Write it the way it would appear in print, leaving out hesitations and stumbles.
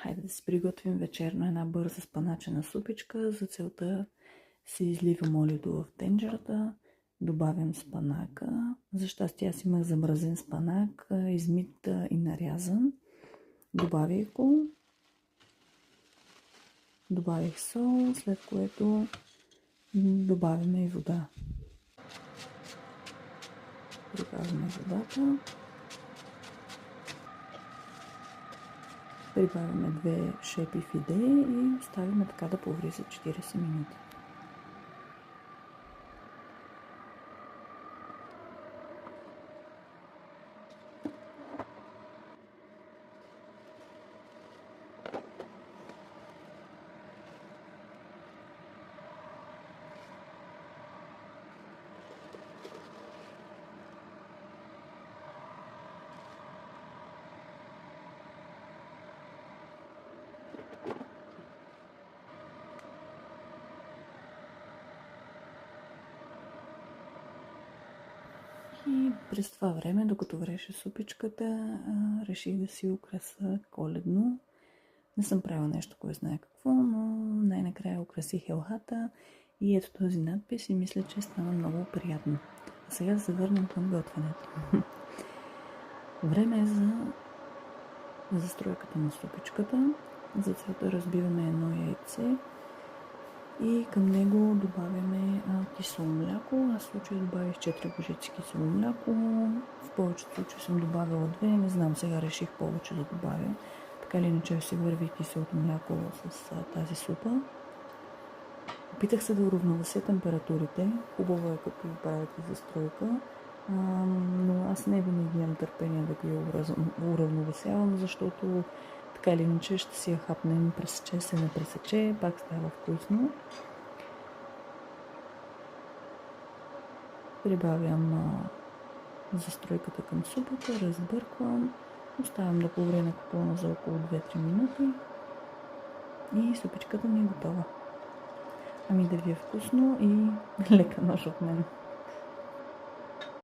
Хайде да си приготвим вечерно една бърза спаначена супичка. За целта си изливам олиото в тенджерата, добавям спанака. За щастие аз имах замразен спанак, измит и нарязан. Добавих го. Добавих сол, след което добавяме и вода. Прибавяме водата. Прибавяме 2 шепи фиде и оставяме така да поври за 40 минути. И през това време, докато вреше супичката, реших да си украса коледно. Не съм правила нещо, кой знае какво, но най-накрая украсих елхата и ето този надпис и мисля, че стана много приятно. А сега да се върнем към готвенето. Време е за застройката на супичката. За целта разбиваме едно яйце и към него добавяме кисело мляко. Аз в случая добавих 4 лъжици кисело мляко. В повечето случаи съм добавила 2, не знам, сега реших повече да добавя. Така или иначе си върви киселото мляко с тази супа. Опитах се да уравновеся температурите. Хубаво е като правите застройка, но аз не винаги имам търпение да ги уравновесявам, защото така или иначе ще си я хапнем, пресече се, не пресече, пак става вкусно. Прибавям застройката към супата, разбърквам, оставям да повре на купона за около 2-3 минути и супичката ми е готова. Ами да ви е вкусно и лека нощ от мен.